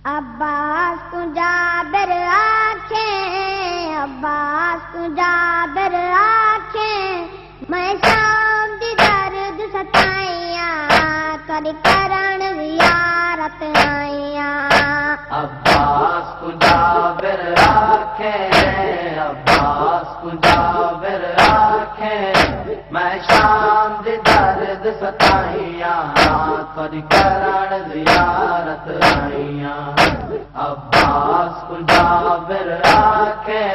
عباس کو جابر آنکھیں، عباس کو جابر آنکھیں، میں شام دی درد ستائیاں کر کرن زیارت آئیاں. عباس کو جابر آنکھیں، عباس کو جابر آنکھیں، میں شام دی درد ستائیاں کر کرن زیارت آئیاں. عباس کو جابر آنکھیں،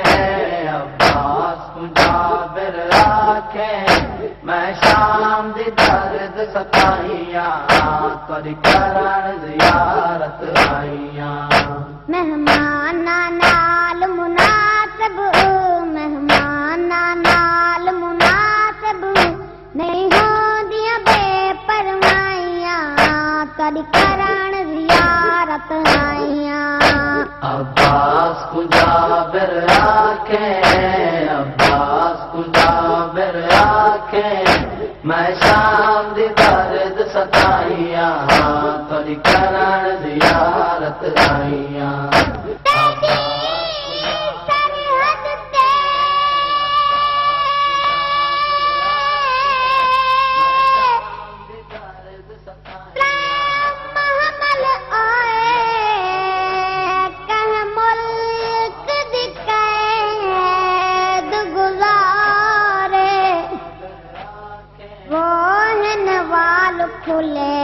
عباس کو جابر آنکھیں، میں شام دی درد ستائیاں کر کرن زیارت آئیاں. مہمان نال مناسب، مہمان نال مناسب، نہیں ہوندیاں بے پروائیاں کر کرن زیارت آئیاں. عباس کو جابر آنکھیں، عباس کو جابر آنکھیں، میں شام دی درد ستائیاں کر کرن زیارت آئیاں. کھلے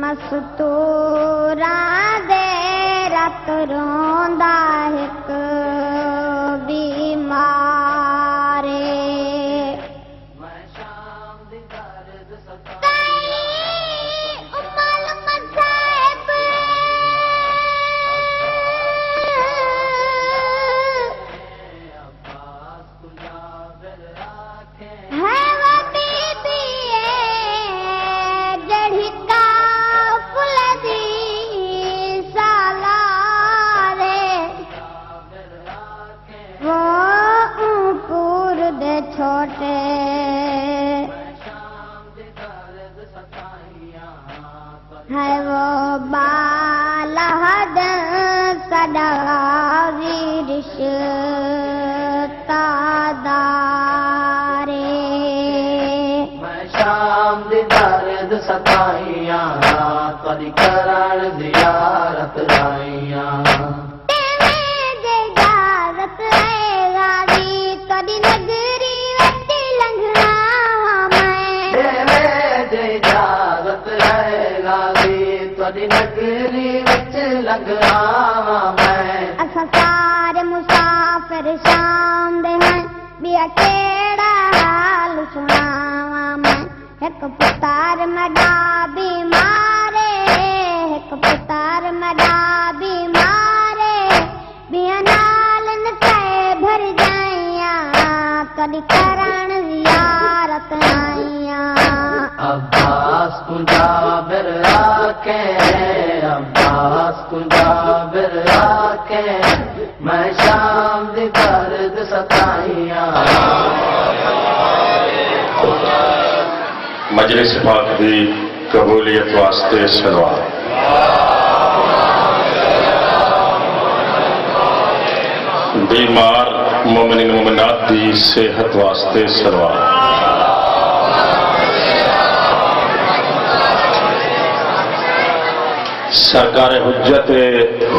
مستوراں دے رات روندا ایک بیمارے. چھوٹے ہے وہ بالحد صداوی رشتہ دارے. میں شام دی درد ستائیاں کر کرن زیارت آئیاں. نگری وچ لنگھاواں میں، اساں سارے مسافر شام دے ہیں، بیا کیڑا حال سناواں میں. ایک پتر مڈا بیمارے، ایک پتر مڈا بیمارے، بیا نال نسائے بھر جائیاں کد کرن زیارت آئیاں. عباس کو جابر آنکھیں، عباس کو جابر آنکھیں، میں شام دی درد ستائیاں. مجلس پاک دی قبولیت واسطے سلوات. بیمار مومنین مومنات دی صحت واسطے سلوات. سرکار حجت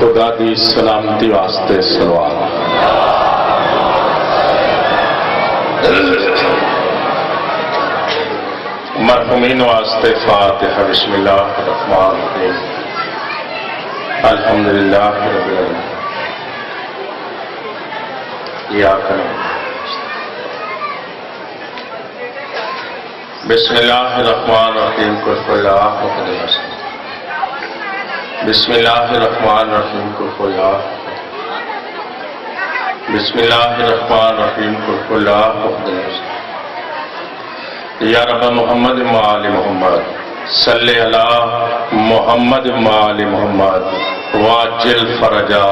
خدا دی سلامتی واسطے سلوات. مرحومین واسطے فاتحہ. بسم اللہ الرحمن الرحیم. الحمدللہ رب العالمین. بسم اللہ الرحمن الرحیم. قل یا احد. بسم اللہ الرحمن الرحیم. قل یا احد. بسم اللہ الرحمن الرحیم. قل یا احد. یا رب محمد وآل محمد صلی علی محمد وآل محمد واجل فرجا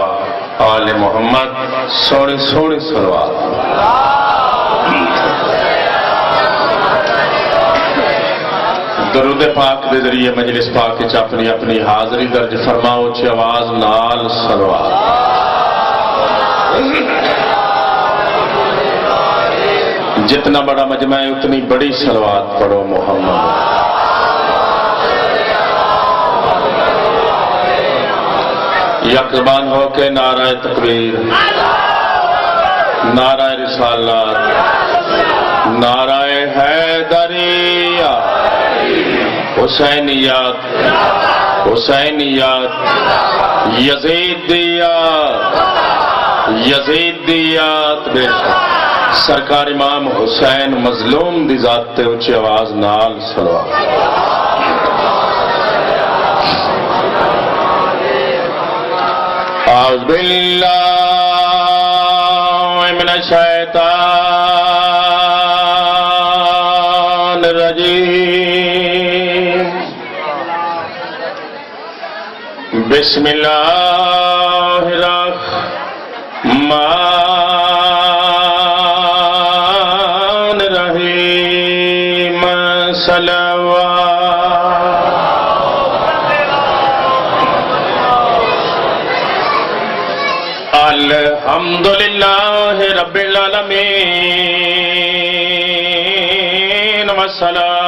آل محمد. سونی سونی صلوات. درود پاک کے ذریعے مجلس پاک وچ اپنی اپنی حاضری درج فرماؤ اچھی آواز نال صلوات. جتنا بڑا مجمع ہے اتنی بڑی صلوات پڑھو محمد. یک زبان ہو کے نعرہ تکبیر، نعرہ رسالت، نعرہ حیدریہ، حسینیات، حسینیات، یزیدیات، یزیدیات. بے شک سرکار امام حسین مظلوم دی ذات تے اچھی آواز نال صلوات. اعوذ باللہ من الشیطان الرجیم. بسم اللہ الرحمن الرحیم. الحمدللہ رب العالمین والصلاة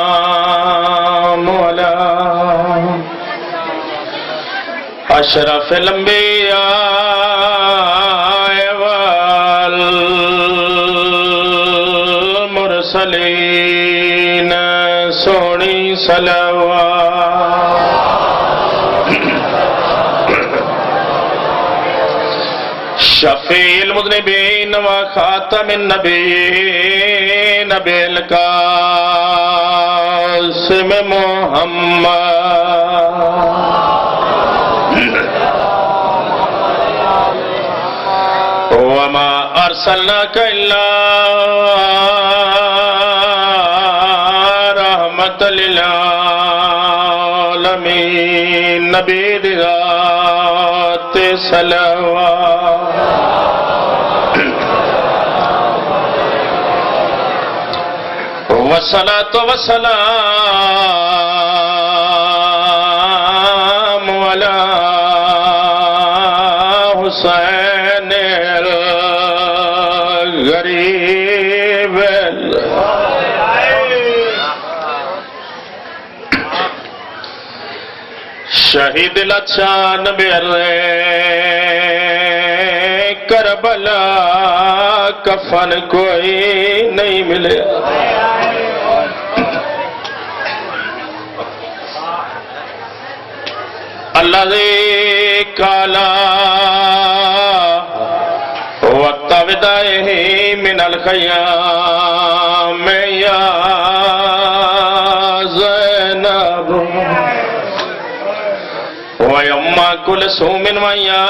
والسلام علی اشرف الانبیاء والمرسلین. سونی صلوات. شفیع المذنبین و خاتم النبیین بالقاسم محمد. وما ارسلناک الا رحمت للعالمین. نبی ذات صلوات. والصلاة والسلام على حسین الغریب. شہید لچان بیرے کربلا کفن کوئی نہیں ملے. اللہ دے کالا وقت ودائے من الخیام یا زینب وَيَوْمَ كُلْثُومٍ وَيَا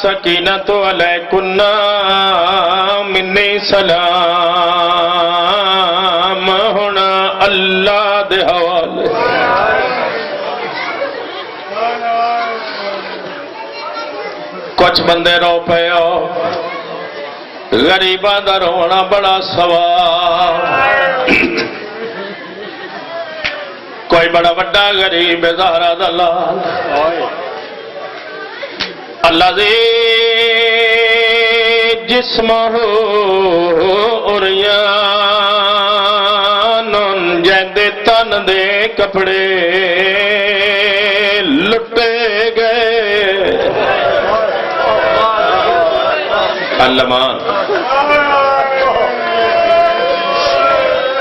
سَكِينَةُ عَلَيْكُنَّ مِنِّي سلام. ہونا اللہ دے حوالے. کچھ بندے رو پے ہو، غریباں دا رونا بڑا ثواب. کوئی بڑا بڑا غریب زہرا دلال اللہ دے جسم ہو اریان جیندے تن دے کپڑے لٹے گئے. اللہ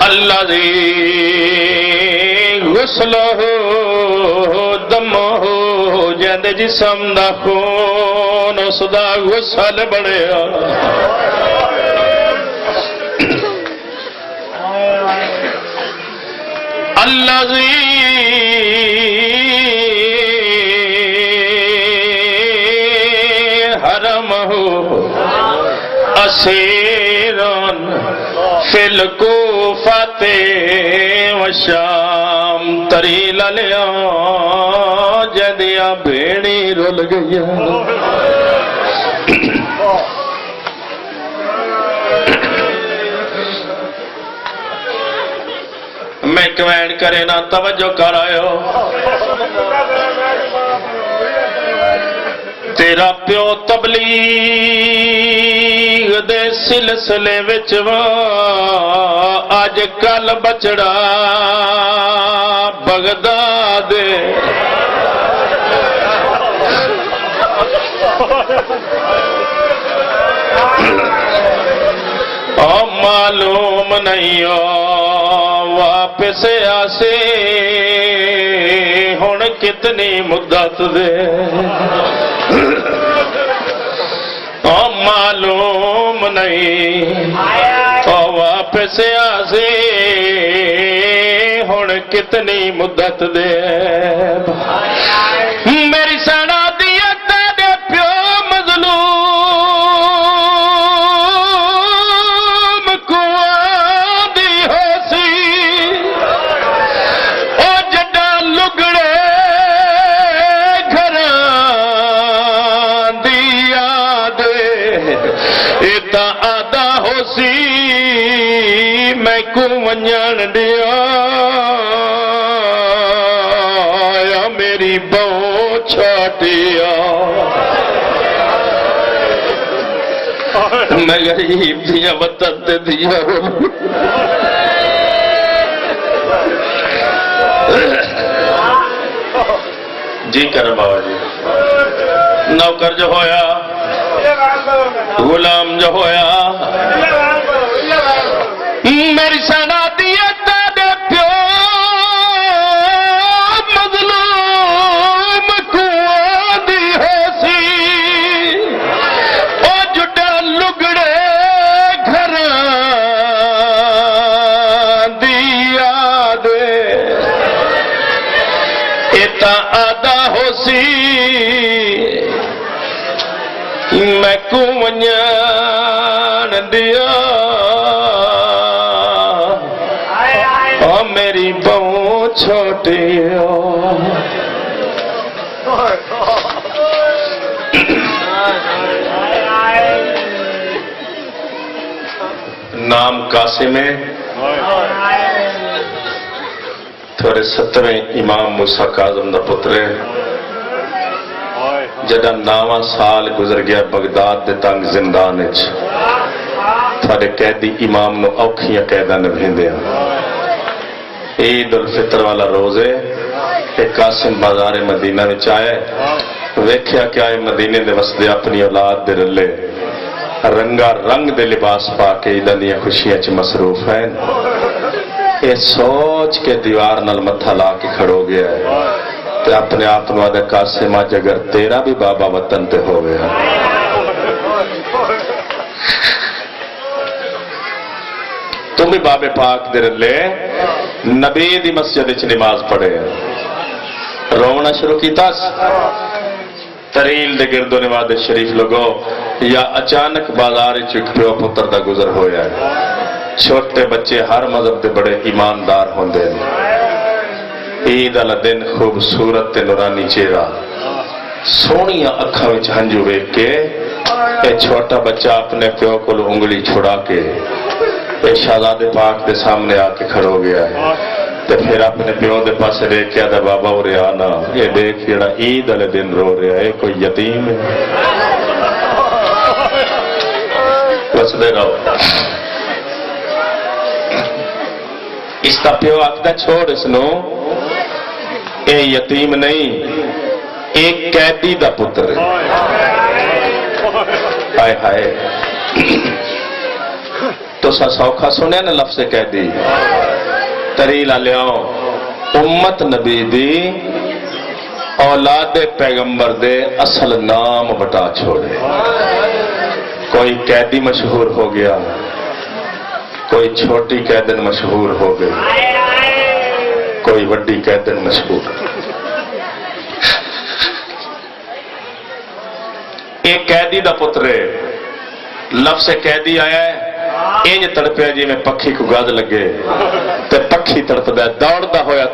اللہ دی غسل ہو دم ہو جند جسم دا خون اس دا غسل بڑھیا. اللہ دی حرم ہو اسیران فی الکوفۃ وشام. تری للیا جدیا بھیڑی رول گیا. میں کوین کرے نہ توجہ کر آئے تیرا پیو تبلیغ دے سلسلے وچ اج کل بچڑا بغداد معلوم نہیں واپس آسے ہن کتنی مدت دے معلوم نہیں واپس آسے ہن کتنی مدت دے میری سنا دیا تیرے پیو مظلوم کو دی ہو سی او جڈا لگڑے گھراں دی یاد ایتا آدھا ہو سی میں کو ونجن دیا یا میری بہو چھاٹیا میں غریب دیا وطن دے دیا جی کر بابا جی نوکر جو ہویا غلام جو ہویا میری سنا دیا تیرے پیو مظلوم کو دی ہو سی او جڈا لگڑے گھراں دی یاد ایتا آدھا ہو سی میں کو ونجن دیا او میری بہو چھوٹی نام قاسم ہے تھوڑے 7ویں امام موسیٰ کاظم دا پترے جدہ 9واں سال گزر گیا بغداد دے تنگ زندان اچ تھوڑے قیدی امام نو اوکھیاں قیدہ نبھیندے ہیں عید الفطر والا روزے ایک قاسم بازار مدینہ میں چاہے ویکھیا کہ آئے مدینے دے وسدے اپنی اولاد دے رلے رنگا رنگ دے لباس پا کے عیدانیاں خوشیاں چ مصروف ہیں یہ سوچ کے دیوار نال متھا لا کے کھڑو گیا ہے تے اپنے آپ نو آدھے قاسم آج اگر تیرا بھی بابا وطن تے ہو گیا تم بھی باب پاک دے رلے نبی دی مسجد وچ نماز پڑھے رونا شروع کی تاس تریل دے گرد و نواز شریف لگو یا اچانک بازار چک پیو پتر دا گزر ہویا ہے چھوٹے بچے ہر مذہب دے بڑے ایماندار ہوندے ہیں عید والا دن خوبصورت تے نورانی چہرہ سونیاں اکھاں وچ ہنجو ویکھ کے اے چھوٹا بچہ اپنے پیو کو انگلی چھڑا کے اے شہزادے پاک دے سامنے آ کے کھڑو گیا ہے تے پھر اپنے پیو دے پاسے دیکھ کے آدھا بابا ہو رہا نا یہ دیکھ جڑا عید والے دن رو رہا ہے کوئی یتیم ہے بس دے رہو اس کا پیو آکھدا چھوڑ اس نو اے یتیم نہیں ایک قیدی دا پتر ہے ہائے ہائے تو سا سوکھا سنے نا لفظ قیدی تریلا لیاؤ امت نبی دی اولاد پیغمبر دے اصل نام بٹا چھوڑے کوئی قیدی مشہور ہو گیا کوئی چھوٹی قیدن مشہور ہو گئی کوئی وڈی قیدن مشہور ایک قیدی دا پترے لفظ قیدی آیا ہے اینج تڑپیا جی میں پکھی کو گاز لگے تے پکھی تڑپدا دوڑدا ہویا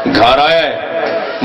گھر آیا ہے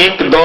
1 2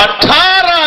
18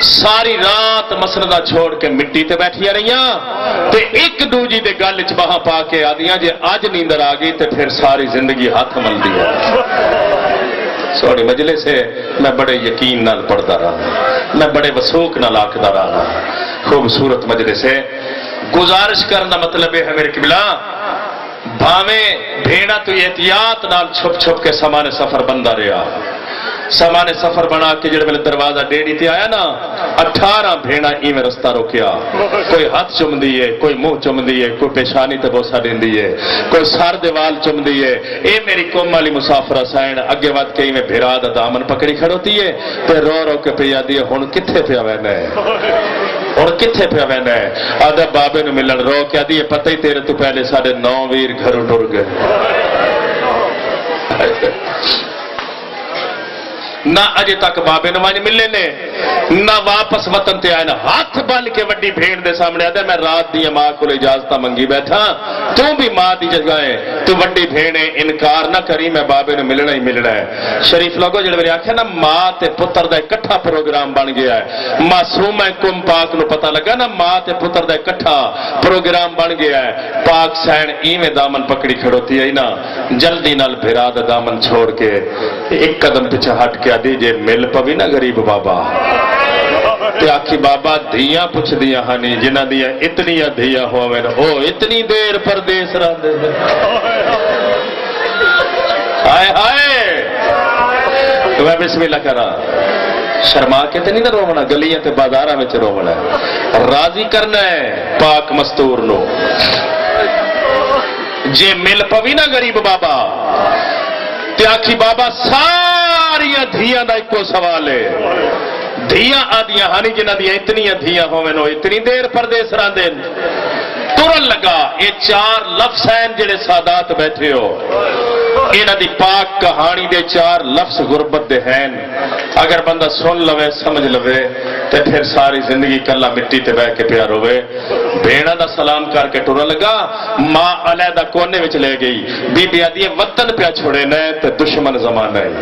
ساری رات مسندہ چھوڑ کے مٹی تے بیٹھیا رہیاں تے ایک دوجی دے گل چ باہاں پا کے آدیاں جے اج نیندر آ گئی تے پھر ساری زندگی ہاتھ ملدی ہے. سوڑی مجلس سے میں بڑے یقین نال پڑھتا رہا, میں بڑے وسوک نال آکھدا رہا. خوبصورت مجلس ہے. گزارش کرنا مطلب ہے میرے قبلہ بھاویں بھیڑا تو احتیاط نال چھپ چھپ کے سامان سفر بندا رہا. سامان سفر بنا کے جڑے ویلے دروازہ ڈیڑی تے آیا نا 18 بھیڑا ایویں رستہ روکیا. کوئی ہاتھ چمدی ہے, کوئی منہ چمدی ہے, کوئی پیشانی تے بوسا دیندی ہے, کوئی سر دے وال چمدی ہے. اے میری قوم والی مسافرہ سائن اگے ود کے ایویں بھیڑا دا دامن پکڑی کھڑوتی ہے تے رو رو کے پئی آدی ہے ہن کتھے پیا وینا ہے, ہن کتھے پیا وینا ہے. آدھا بابے نو ملن رو کے آدی ہے پتہ ہی تیرے تو پہلے ساڈے 9 ویر گھروں ٹر گئے. نہ اجے تک بابے نو ملے نے نہ واپس وطن تے آئے. ہاتھ بن کے وڈی بھیڑ دے سامنے آدھے میں رات دی ماں کو اجازت منگی بیٹھا, تو بھی ماں دی جگہ ہے, تو وڈی بھیڑے انکار نہ کری, میں بابے نو ملنا ہی ملنا ہے. شریف لوگو جڑے میرے آکھے نا ماں تے پتر دا اکٹھا پروگرام بن گیا ہے. معصوم کم پاک نو پتہ لگا نا ماں تے پتر دا اکٹھا پروگرام بن گیا ہے. پاک سین ایویں دامن پکڑی کھڑوتی ہے نا, جلدی نال بھرا دا دامن چھوڑ کے ایک قدم پیچھے ہٹ کے آدھی جے مل پوی نا غریب بابا تے آکھی بابا دھیاں پوچھ دیا ہنی جنہ دیا اتنی دھیاں ہوئے او اتنی دیر پردیس رہندے. ہائے ہائے میں بسم اللہ کرا شرما کے تے نہیں نہ رونا, گلیاں تے بازاراں وچ رونا ہے. راضی کرنا ہے پاک مستور نو. جے مل پوی نا غریب بابا تے آکھی بابا ساری دھیاں دا ایکو سوال ہے. دھیاں آدیاں ہانی جنہ دیا اتنی دھیاں ہوئے نو اتنی دیر پردیس راندے. ترن لگا یہ 4 لفظ ہیں جڑے سادات بیٹھے ہو, انہاں دی پاک کہانی دے 4 لفظ غربت دے ہیں. اگر بندہ سن لوے سمجھ لوے تے پھر ساری زندگی کلا مٹی تے بیٹھ کے پیار ہوئے. بھیڑا دا سلام کر کے ٹرن لگا, ماں علیحدہ کونے وچ لے گئی. بی بی آدھی وطن پیا چھوڑے نے تے دشمن زمانہ ہے.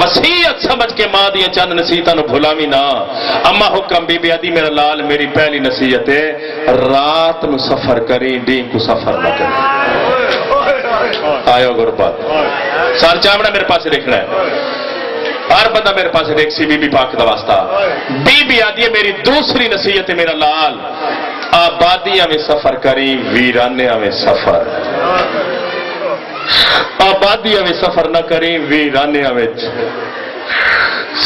وصیت سمجھ کے ماں دیا چند نصیحتاں نو بھلاوی نہ. اما حکم بی بی آدھی میرا لال میری پہلی نصیحت ہے رات نو سفر کری دین کو سفر نہ کری. آئے غربت سار چامڑا میرے پاس دیکھنا ہے, ہر بندہ میرے پاس دیکھ سی. بی بی پاک دا واسطہ بی بی آدھی میری دوسری نصیحت ہے میرا لال آبادیاں میں سفر کری ویرانیاں میں سفر. آبادیاں میں سفر نہ کریں ویرانیاں میں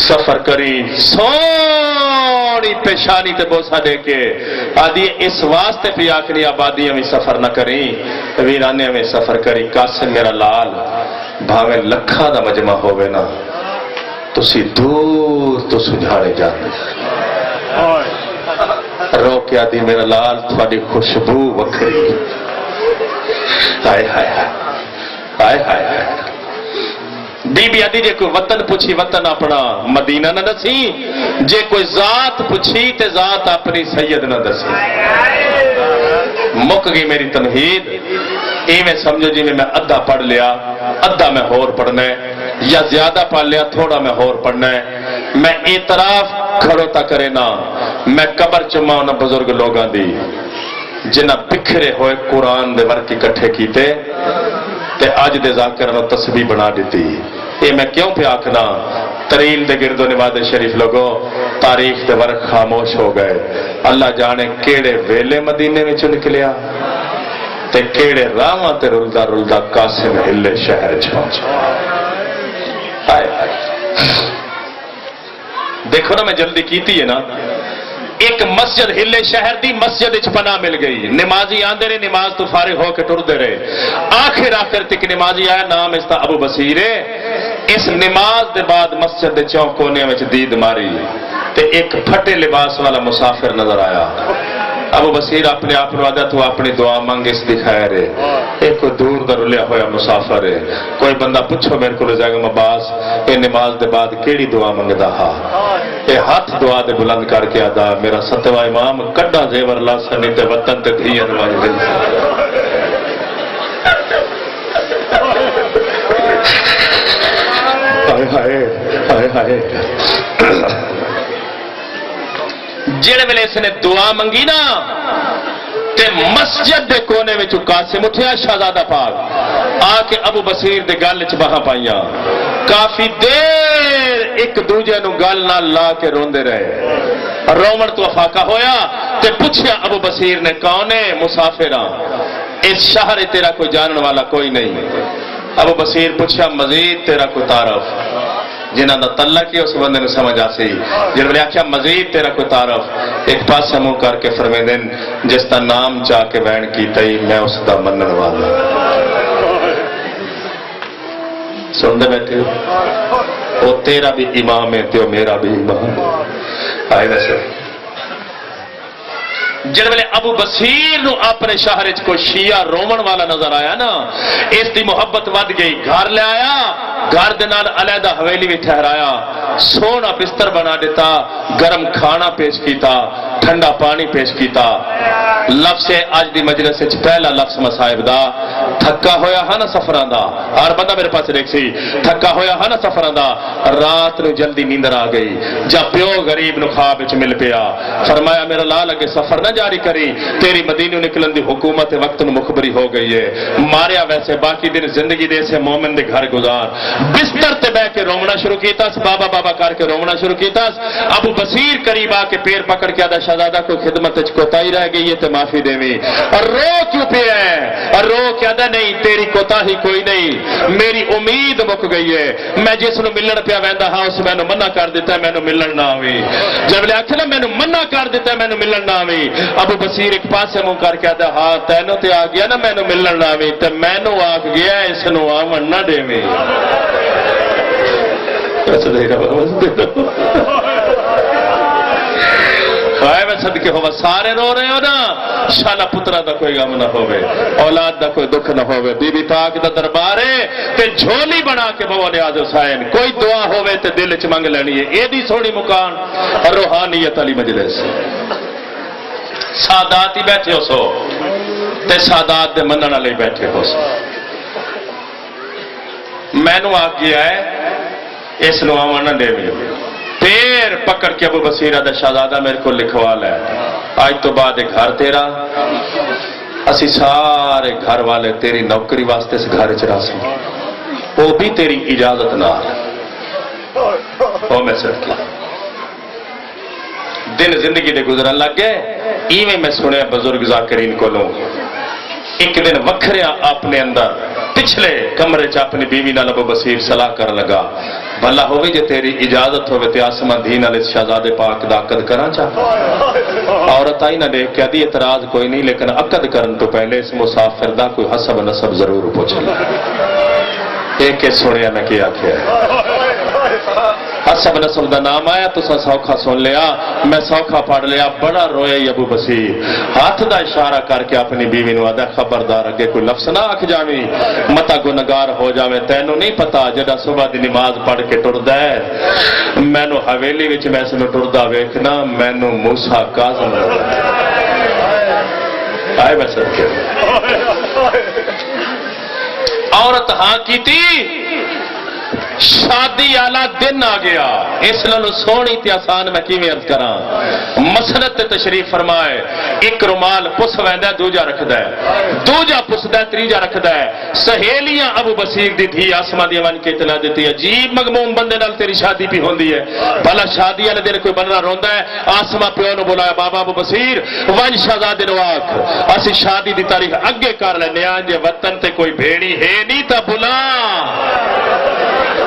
سفر کری. سونی پیشانی تے بوسا دے کے آدھی اس واسطے پہ آخری آبادیاں میں سفر نہ کریں ویرانیاں میں سفر کری. قاسم میرا لال بھاوے لکھا دا مجمع ہوئے نا تسی دور تو سجھاڑے جاتے. رو کے آدھی میرا لال تھوڑی خوشبو وکھری. ہائے ہائے ہائے ہائے ہائے. بی بی آدھی جے کوئی وطن پوچھی وطن اپنا مدینہ نہ دسی, جے کوئی ذات پوچھی تے ذات اپنی سید نہ دسی. مک گئی میری تمہید. ایویں سمجھو جی میں ادھا پڑھ لیا ادھا میں ہور پڑھنا ہے, یا زیادہ پڑھ لیا تھوڑا میں ہور پڑھنا ہے. میں اعتراف کھڑو تا کرے نا میں قبر چما انہاں بزرگ لوگاں دی جنہ بکھرے ہوئے قرآن دے ورق اکٹھے کیتے تے آج دے ذاکرہ تسبیح بنا دیتی. یہ میں کیوں پہ آکھنا ترین دے گرد و نواز شریف لوگوں تاریخ دے ورق خاموش ہو گئے. اللہ جانے کیڑے ویلے مدینے میں نکلیا تے کیڑے راواں تے رلدا رلدا قاسم ہلے شہر پہنچا. دیکھو نا میں جلدی کیتی ہے نا, ایک مسجد ہلے شہر دی مسجد اچ پناہ مل گئی. نمازی آندے رہے نماز تو فارغ ہو کے ٹردے رہے. آخر تک نمازی آیا نام اس دا ابو بصیر ہے. اس نماز دے بعد مسجد دے چوک کونے وچ دید ماری تے ایک پھٹے لباس والا مسافر نظر آیا. ابو بصیر اپنے آپ نو آدھا تو اپنی دعا منگ اس دی خیر ہے. ایک کوئی دور دا رلیا ہویا مسافر ہے. کوئی بندہ پوچھو میرے کو لے جائے گا مباس یہ نماز دے بعد کیڑی دعا منگدا ہا. یہ ہاتھ دعا دے بلند کر کے آدھا میرا ستواں امام کڈا زیور لاسنی تے وطن تے دھیاں نواز دل. ہائے ہائے ہائے ہائے جڑے ویلے اس نے دعا منگی نا تے مسجد دے کونے وچ قاسم اٹھیا شہزادہ پاک آ کے ابو بصیر دے گل چ باہاں پائیاں کافی دیر ایک دوجے نو گل نال لا کے روندے رہے رومن تو افاقہ ہویا تے پوچھیا ابو بصیر نے کون ہے مسافراں اس شہر تیرا کوئی جانن والا کوئی نہیں ابو بصیر پوچھیا مزید تیرا کوئی تعارف جنہاں دا تعلق ہے اس بندے نے سمجھ آسی جن نے آخیا مزید تیرا کوئی تعارف ایک پاسے منہ کر کے فرمیندن جس دا نام چاہ کے بین کیتا ہی میں اس دا منن والا سن دے بیٹھے وہ تیرا بھی امام ہے تو میرا بھی امام آئے ویسے جن ویلے ابو بصیر نو اپنے شہر چ کوئی شیعہ رومن والا نظر آیا نا اس دی محبت ود گئی گھر لے آیا گھر دے نال علیحدہ حویلی میں ٹھہرایا سونا بستر بنا دیتا گرم کھانا پیش کیتا ٹھنڈا پانی پیش کیتا لفظ اج دی مجلس وچ پہلا لفظ مصائب دا تھکا ہویا ہے نا سفراں دا ہر بندہ میرے پاس دیکھ سی تھکا ہویا ہے نا سفراں دا رات نو جلدی نیندر آ گئی جب پیو غریب نو خواب وچ مل پیا فرمایا میرا لال اگے سفر نہ جاری کری تیری مدینے نکلن دی حکومت وقت نو مخبری ہو گئی ہے ماریا ویسے باقی دن زندگی دے سے مومن دے گھر گزار بستر تے بیٹھ کے رومنا شروع کیتا بابا بابا کر کے رومنا شروع کیتا ابو بصیر قریب آ کے پیر پکڑ کے آدھا شہزادہ کو خدمت وچ کوتاہی رہ گئی ہے تے معافی دیویں اور رو کیوں پیا ہے اور رو کے آدھا نہیں تیری کوتاہی کوئی نہیں میری امید مک گئی ہے میں جس نو ملن پیا ویندا ہاں اس مینوں منع کر دیتا ہے مینوں ملن نہ آویں جب لے آکھے نا مینوں منع کر دیتا ہے مینوں ملن نہ آویں ابو بصیر ایک پاسے منہ کر کے آدھا ہاں تینوں تے آ گیا نا مینوں ملن نہ آویں تے مینوں آ گیا اس نو آون نہ دیویں میں صدقے ہوا سارے رو رہے ہو نا شالا پترا دا کوئی غم نہ ہوئے اولاد دا کوئی دکھ نہ ہوئے بی بی پاک دا دربار ہے تے جھولی بنا کے بابا نیاز حسین کوئی دعا ہوئے تے دل چ منگ لینی ہے اے دی سونی مکان اور روحانیت علی مجلس سادات ہی بیٹھے ہو سو تے سادات دے منن والے بیٹھے ہو سو مینوں آ گیا ہے اس نو آون نہ دیویں پیر پکڑ کے ابو بصیر دا شہزادہ میرے کو لکھوا لے آج تو بعد گھر تیرا اسی سارے گھر والے تیری نوکری واسطے اس گھر چ راسوں وہ بھی تیری اجازت نال وہ میں سر کی دن زندگی دے گزرن لگ گئے ایویں میں سنیا بزرگ ذاکرین کو لوں ایک دن وکھریا اپنے اندر پچھلے کمرے چ اپنی بیوی نال ابو بصیر صلاح کر لگا بھلا ہوئے جے تیری اجازت ہوئے تے آسمان دین علیہ شہزادے پاک دا عقد کرنا چاہ عورت آئی نہ دیکھ کہ دی اعتراض کوئی نہیں لیکن عقد کرن تو پہلے اس مسافر دا کوئی حسب نسب ضرور پوچھ لیا ایک کے سنیا میں کیا کیا حسب نسب دا نام آیا تو سوکھا سن لیا میں سوکھا پڑھ لیا بڑا روئے ابو بصیر ہاتھ دا اشارہ کر کے اپنی بیوی نو آدھا خبردار اگے کوئی لفظ نہ آکھ جاویں متا گنہگار ہو جاویں تینوں نہیں پتا جڑا صبح دی نماز پڑھ کے ٹردا ہے مینوں حویلی وچ میں اس نو ٹردا ویکھنا مینوں موسیٰ کاظم آئے میں صدقے عورت ہاں کی تھی شادی آلہ دن آ گیا اس لئے سونی تے آسان میں کیویں عرض کراں مسند تے تشریف فرمائے ایک رومال پس ویندا دوجا رکھدا ہے دوجا پسدا تریجا رکھدا ہے سہیلیاں ابو بصیر دی تھی آسما دی ون کے اطلاع دیتی عجیب مغموم بندے نال تیری شادی بھی ہوندی ہے بھلا شادی والے دن کوئی بندہ روندا ہے آسما پیو نو بلایا بابا ابو بصیر ون شہزادے نو آکھ اسی شادی دی تاریخ اگے کر لینے آں جے وطن تے کوئی بھیڑی ہے نہیں تا بلا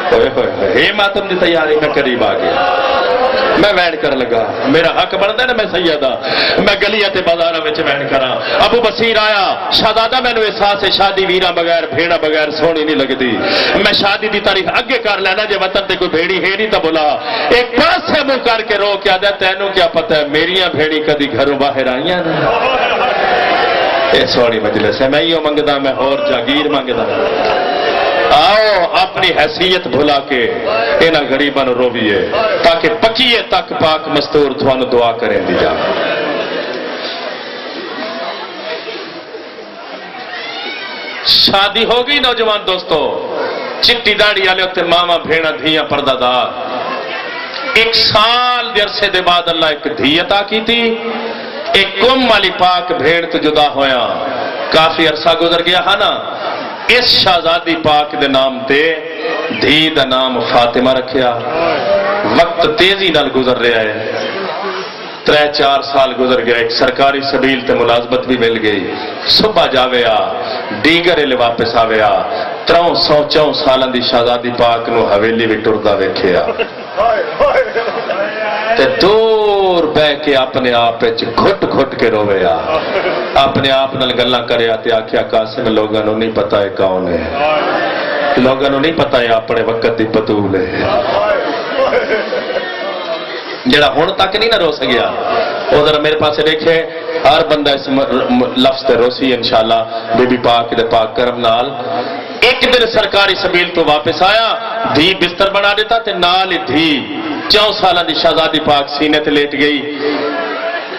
ہے ماتم دی تیاری میں قریب آ گیا میں وین کر لگا میرا حق بنتا ہے نا میں سیدہ میں گلیاں تے بازاراں وچ وین کراں ابو بصیر آیا شہزادہ مینوں احساس ہے شادی ویراں بغیر بھیڑا بغیر سونی نہیں لگدی میں شادی دی تاریخ اگے کر لینا جے وطن تے کوئی بھیڑی ہے نہیں تے بلا ایک پاسے منہ کر کے رو کے آدھا تینوں کیا پتہ ہے میریاں بھیڑی کدی گھروں باہر آئیاں نا اے سونی مجلس ہے میں ایو منگدا میں اور جاگیر منگدا آؤ اپنی حیثیت بھلا کے انہاں غریباں نو رویے تاکہ پکیے تک پاک مستور تھانوں دعا کریں دی جا شادی ہو گئی نوجوان دوستو چٹی داڑھی والے تے ماما بھیڑا دھیاں پردہ دار ایک سال دے عرصے دے بعد اللہ ایک دھی عطا کی تھی، ایک کم والی پاک بھیڑ تو جدا ہویا، کافی عرصہ گزر گیا ہے نا، اس شہزادی پاک دے نام تے دھی دا نام فاطمہ رکھیا۔ وقت تیزی نال گزر رہا ہے، 3-4 سال گزر گیا، ایک سرکاری سبیل تے ملازمت بھی مل گئی، صبح جاویا دیگر لے واپس آویا، 304 سالوں دی شہزادی پاک نو حویلی بھی ٹردا ویکھیا تے دور بہ کے اپنے آپ وچ گھٹ گھٹ کے رویا، اپنے آپ نال گلاں کریا تے آکھیا قاسم لوگاں نو نہیں پتہ ہے کون ہے، لوگاں نو نہیں پتہ ہے اپنے وقت دی بطول ہے، جڑا ہن تک نہیں نہ رو سکیا وہ ذرا میرے پاس دیکھے، ہر بندہ اس لفظ تے روسی انشاءاللہ بی بی پاک دے پاک کرم نال۔ ایک دن سرکاری سبیل تو واپس آیا، دھی بستر بنا دیتا تے نال ہی دھی 4 سالہ دی شہزادی پاک سینے تے لیٹ گئی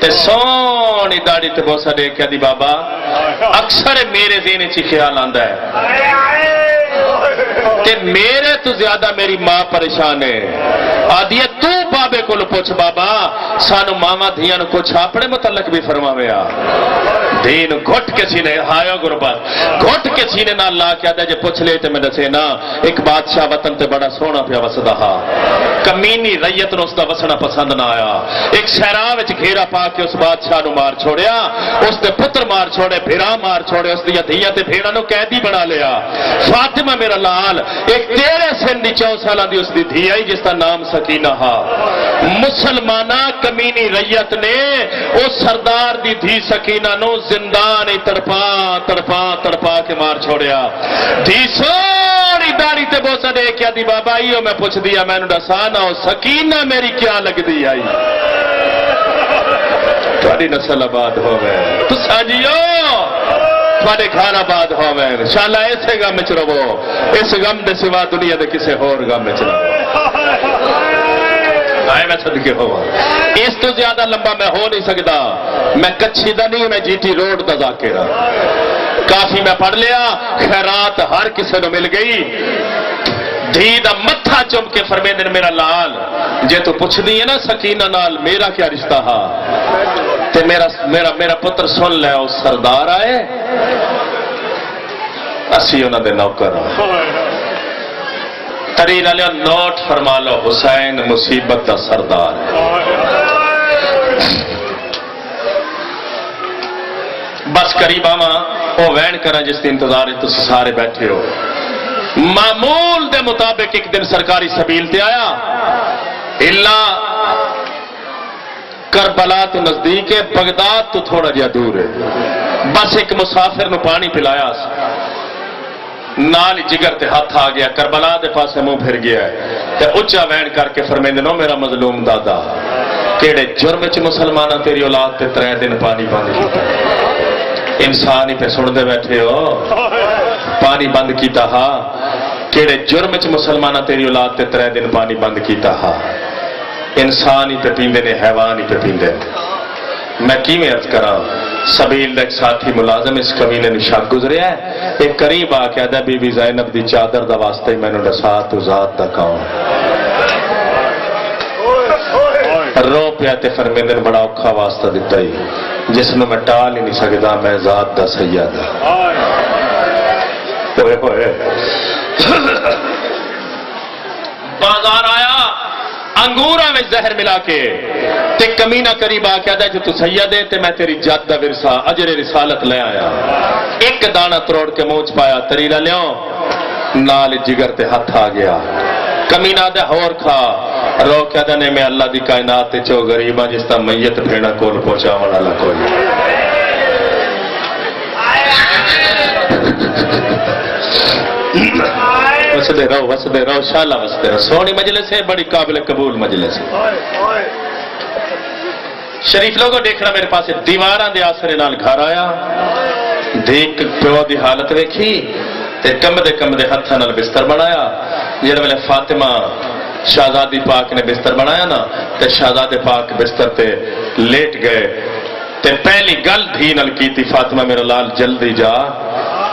تے سونی داڑھی تے بوسا دے کے دی بابا اکثر میرے ذہن چ خیال آندا ہے کہ میرے تو زیادہ میری ماں پریشان ہے، آدھی تو بابے کو پوچھ بابا سانو ماما دھیاں نو کچھ اپنے متعلق بھی فرماویا، دین گھٹ کے سینے ہایا غربت گھٹ کے سینے نال لا کے آدھا جے پوچھ لے تے میں دسے نا، ایک بادشاہ وطن تے بڑا سونا پیا وسدا ہا، کمینی ریت نو اس دا وسنا پسند نہ آیا، ایک صحرا وچ گھیرا پا کے اس بادشاہ نو مار چھوڑیا، اس دے پتر مار چھوڑے، بھرا مار چھوڑے، اس دی دھیاں تے بھیڑاں نو قیدی بنا لیا۔ فاطمہ میرا لال ایک 13 سن دی 4 سالہ دی اس دی دھی آئی جس کا نام سکینہ ہا، مسلمانہ کمینی ریت نے اس سردار دی دھی سکینہ نو زندان تڑپا تڑپا تڑپا کے مار چھوڑیا، دھی سوڑی داڑھی تے بوسا دے کیا دی بابا ایو میں پوچھ دیا میں نے دسانا ہو سکینہ میری کیا لگ دی آئی، تھوڑی نسل آباد ہو گئے تو ساجیو تھوڑے گھر آباد ہو گئے انشاءاللہ ایسے غم میں رہو، اس غم دے سوا دنیا دے کسے اور غم میں رہو، میں صدقے ہوا، اس تو زیادہ لمبا میں ہو نہیں سکتا، میں کچھی دا نہیں، میں جی ٹی روڈ دا ذاکرہ، کافی میں پڑھ لیا، خیرات ہر کسے نو مل گئی، دھی دا متھا چم کے فرمیندے نے میرا لال جے تو پوچھ دی ہے نا سکینہ نال میرا کیا رشتہ ہا تے میرا پتر سن لے اس سردار آئے اسی انہاں دے نوکر ترین علیہ نوٹ فرما لو حسین مصیبت دا سردار ہے، بس قریب آما وہ وین کرا جس دی انتظار ہے تسی سارے بیٹھے ہو، معمول دے مطابق ایک دن سرکاری سبیل تے آیا، اللہ کربلا تو نزدیک ہے، بغداد تو تھوڑا جہا دور ہے، بس ایک مسافر نو پانی پلایا، نال جگر تے ہاتھ آ گیا، کربلا دے پاسے منہ پھر گیا ہے تے اچھا وین کر کے فرمیندے نو میرا مظلوم دادا کیڑے جرم چ مسلمانہ تیری اولاد تے 3 دن پانی بند کیتا، انسان ہی پہ سن دے بیٹھے ہو، پانی بند کیتا ہا، کیڑے جرم چ مسلمانہ تیری اولاد تے 3 دن پانی بند کیتا ہا، انسان ہی پہ پیندے نے حیوان ہی پہ پیندے، میں کیویں عرض کراں، سبیل دا ایک ساتھی ملازم اس کمینے نے شک گزریا ہے، ایک قریب آ کے آدھا بی بی زینب دی چادر دا واسطے میں نے دسا تو ذات دا کون رو پیا تے فرمیندے نے بڑا اوکھا واسطہ دیتا ہی جس میں ٹال ہی نہیں سکتا، میں ذات دا سید ہوئے ہوئے بازار آیا انگوراں میں زہر ملا کے تے کمینہ قریب آ کے آدھا جو تو سید ہے تے میں تیری جد دا ورثہ اجر رسالت لے آیا، ایک دانہ تروڑ کے موچ پایا، تریرہ لیوں نال جگر تے ہاتھ آ گیا، کمینہ دے ہور کھا رو کے آدھا نے میں اللہ دی کائنات تے چو غریبہ جس تا میت بھیڑا کول پہنچا والا لکوئی، وسدے رہو شالا وسدے رہو، سونی مجلس ہے، بڑی قابل قبول مجلس ہے، شریف لوگوں دیکھنا میرے پاس دیواراں دے آسرے نال گھر آیا، دیکھ پیو دی حالت ویکھی تے کمدے ہتھاں نال بستر بنایا، جڑے ویلے فاطمہ شہزادی پاک نے بستر بنایا نا تے شہزادے پاک بستر تے لیٹ گئے تے پہلی گل دھی نال کیتی، فاطمہ میرا لال جلدی جا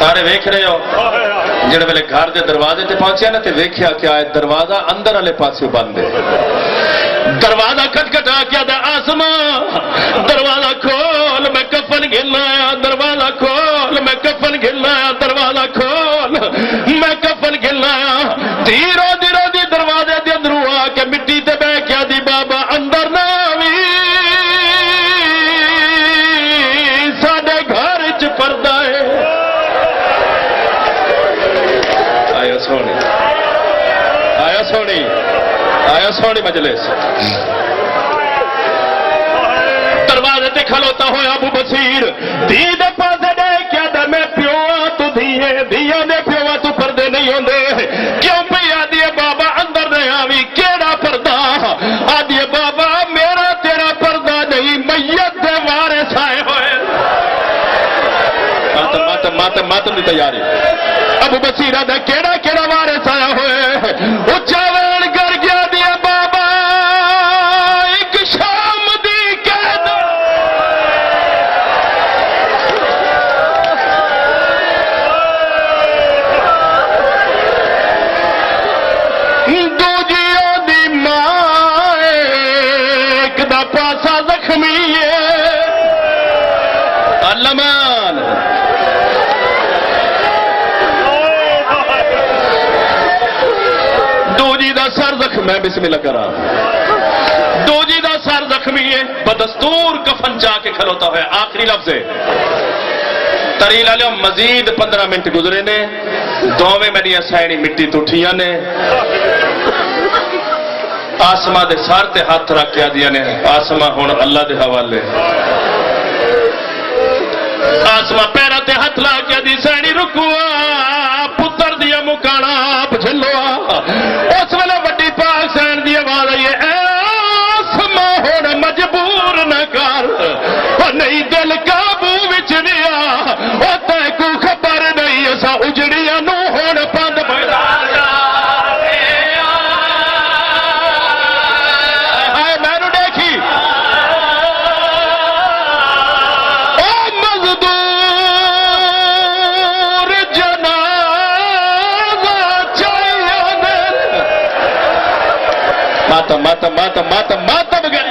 سارے ویکھ رہے ہو جڑے ویلے گھر دے دروازے تے پہنچیا نا تے ویکھیا کیا ہے دروازہ اندر والے پاسے بند ہے دروازہ کھٹکھٹا کیا دا آسمان دروازہ کھول میں کفن گھلنا دروازہ کھول میں کفن گھلنا دروازہ کھول میں کفن گھلنا دھیرو دھیرو دی دروازے دے اندروں آ کے مٹی تے بہ کیا دی بابا اندر نہ آوی ساڈے گھر وچ پردہ ہے آیا سونی آیا سونی آیا سونی مجلس دروازے تے کھلوتا ہویا ابو بصیر دھی دے پاسے دے کیا دا میں پیو تو دھیے دھیاں دے پیو تو پردے نہیں ہوندے کیوں پہ آدھی بابا اندر نہیں آوی کیڑا پردہ آدھی بابا میرا تیرا پردہ نہیں میت دے وارث آئے ہوئے ماتم دی تیاری ابو بصیر دا کیڑا کیڑا وارث آیا ہوئے اچھا وین کر گیا دیا بابا ایک شام دی قید دوجیوں دی ماں ایک دا پاسا زخمی ہے علمان دوجی دا سر زخم ہے بسم اللہ کرا دوجی دا سر زخمی ہے بدستور کفن جا کے کھلوتا ہے آخری لفظ ہے تریل علیہ مزید 15 منٹ گزرے نے دوویں میری سائنی مٹی توٹھیاں نے آسماں دے سار تے ہاتھ رکھ کے دیا نے آسماں ہون اللہ دے حوالے آسماں پیرا تے ہاتھ لا کے دی سائنی رکوا پتر دیا مکانا آپ جھلوا اس ویلے وڈی پاک سین دی آواز آئی ہے آسماں ہون مجبور نہ کر نہیں دل قابو وچ نیا او تے کو خبر نہیں اسا اجڑیاں نو ہون پند بڑا آئے میں نو دیکھی او مزدور جنازہ چاہیے ماتم ماتم ماتم ماتم ماتم گئے